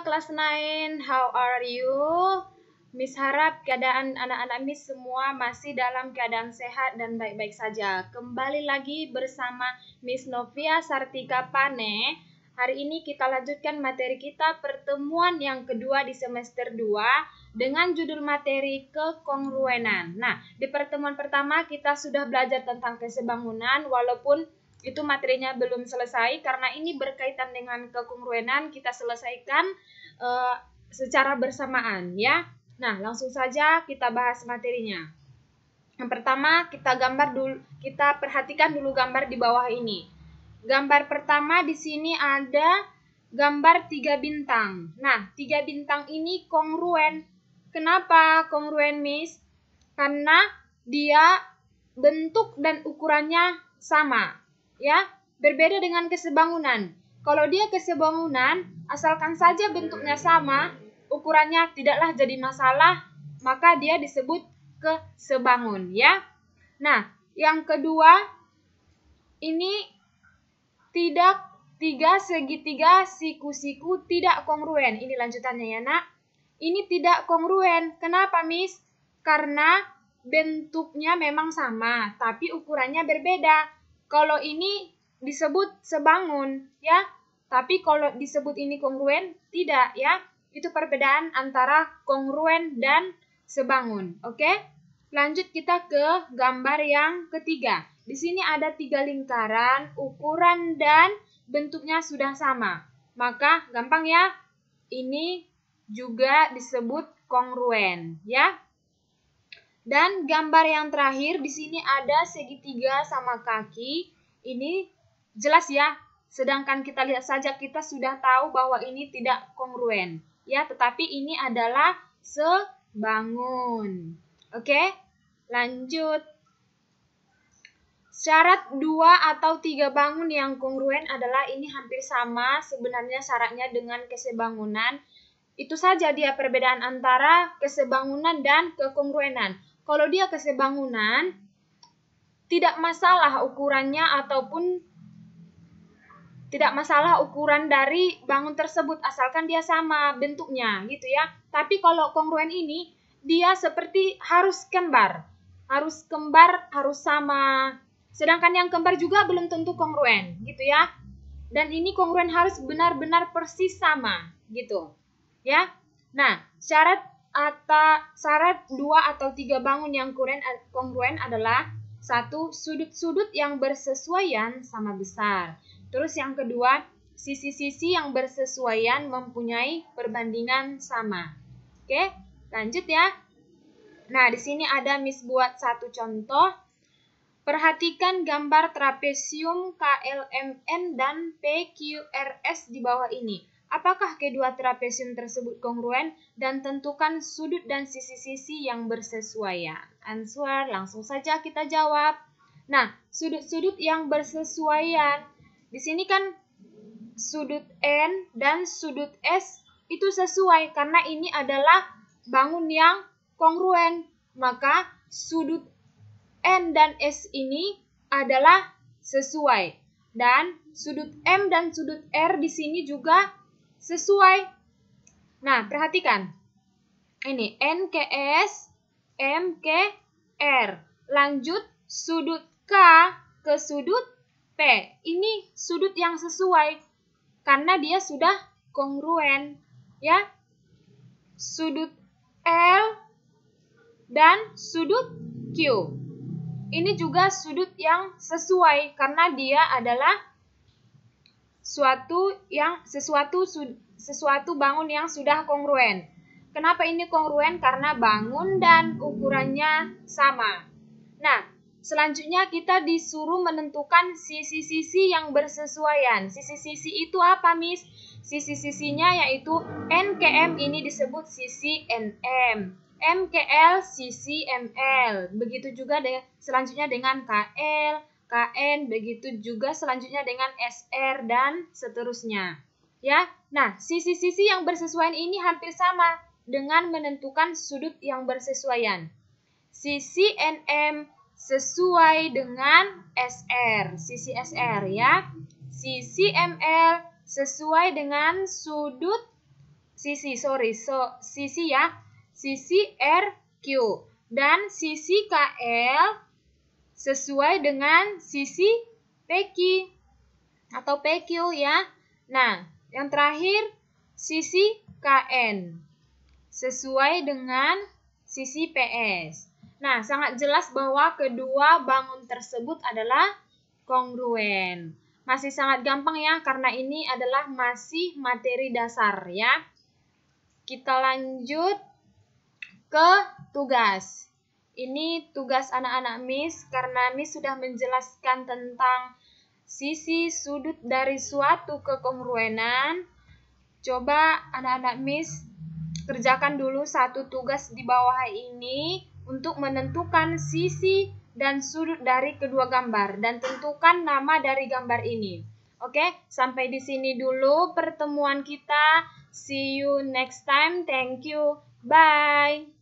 kelas 9, how are you? Miss harap keadaan anak-anak Miss semua masih dalam keadaan sehat dan baik-baik saja. Kembali lagi bersama Miss Novia Sartika Pane. Hari ini kita lanjutkan materi kita pertemuan yang kedua di semester 2 dengan judul materi kekongruenan. Nah, di pertemuan pertama kita sudah belajar tentang kesebangunan, walaupun itu materinya belum selesai karena ini berkaitan dengan kekongruenan, kita selesaikan secara bersamaan ya. Nah, langsung saja kita bahas materinya. Yang pertama kita perhatikan dulu gambar di bawah ini. Gambar pertama di sini ada gambar 3 bintang. Nah, 3 bintang ini kongruen. Kenapa kongruen, Miss? Karena dia bentuk dan ukurannya sama. Ya, berbeda dengan kesebangunan. Kalau dia kesebangunan, asalkan saja bentuknya sama, ukurannya tidaklah jadi masalah, maka dia disebut kesebangun, ya. Nah, yang kedua, ini tiga segitiga siku-siku tidak kongruen. Ini lanjutannya ya, Nak. Ini tidak kongruen. Kenapa, Miss? Karena bentuknya memang sama, tapi ukurannya berbeda. Kalau ini disebut sebangun, ya. Tapi kalau disebut ini kongruen, tidak, ya. Itu perbedaan antara kongruen dan sebangun. Oke? Lanjut kita ke gambar yang ketiga. Di sini ada 3 lingkaran, ukuran dan bentuknya sudah sama. Maka gampang ya, ini juga disebut kongruen, ya. Dan gambar yang terakhir di sini ada segitiga sama kaki. Ini jelas ya. Sedangkan kita lihat saja kita sudah tahu bahwa ini tidak kongruen. Ya, tetapi ini adalah sebangun. Oke, lanjut. Syarat 2 atau 3 bangun yang kongruen adalah ini hampir sama sebenarnya syaratnya dengan kesebangunan. Itu saja dia perbedaan antara kesebangunan dan kekongruenan. Kalau dia kesebangunan, tidak masalah ukurannya ataupun tidak masalah ukuran dari bangun tersebut asalkan dia sama bentuknya gitu ya. Tapi kalau kongruen ini dia seperti harus kembar. Harus kembar, harus sama. Sedangkan yang kembar juga belum tentu kongruen gitu ya. Dan ini kongruen harus benar-benar persis sama gitu. Ya. Nah, syarat 2 atau 3 bangun yang kongruen adalah 1. Sudut-sudut yang bersesuaian sama besar. Terus yang kedua, sisi-sisi yang bersesuaian mempunyai perbandingan sama. Oke, lanjut ya. Nah, di sini ada Miss buat satu contoh. Perhatikan gambar trapesium KLMN dan PQRS di bawah ini. Apakah kedua trapesium tersebut kongruen? Dan tentukan sudut dan sisi-sisi yang bersesuaian. Answer, langsung saja kita jawab. Nah, sudut-sudut yang bersesuaian. Di sini kan sudut N dan sudut S itu sesuai karena ini adalah bangun yang kongruen. Maka sudut N dan S ini adalah sesuai. Dan sudut M dan sudut R di sini juga sesuai. Nah, perhatikan. Ini N ke S, M ke R. Lanjut sudut K ke sudut P. Ini sudut yang sesuai karena dia sudah kongruen, ya. Sudut L dan sudut Q. Ini juga sudut yang sesuai karena dia adalah sesuatu bangun yang sudah kongruen. Kenapa ini kongruen? Karena bangun dan ukurannya sama. Nah, selanjutnya kita disuruh menentukan sisi-sisi yang bersesuaian. Sisi-sisi itu apa, Miss? Sisi-sisinya yaitu N ke M ini disebut sisi NM. M ke L sisi ML. Begitu juga selanjutnya dengan KL, KN, begitu juga selanjutnya dengan SR dan seterusnya. Ya. Nah, sisi-sisi yang bersesuaian ini hampir sama dengan menentukan sudut yang bersesuaian. Sisi NM sesuai dengan SR, sisi SR ya. Sisi ML sesuai dengan sudut sisi ya. Sisi RQ. Dan sisi KL sesuai dengan sisi PQ atau PQ ya. Nah, yang terakhir sisi KN sesuai dengan sisi PS. Nah, sangat jelas bahwa kedua bangun tersebut adalah kongruen. Masih sangat gampang ya, karena ini adalah masih materi dasar ya. Kita lanjut ke tugas. Ini tugas anak-anak Miss, karena Miss sudah menjelaskan tentang sisi sudut dari suatu kekongruenan. Coba anak-anak Miss kerjakan dulu satu tugas di bawah ini untuk menentukan sisi dan sudut dari kedua gambar dan tentukan nama dari gambar ini. Oke, sampai di sini dulu pertemuan kita. See you next time. Thank you. Bye.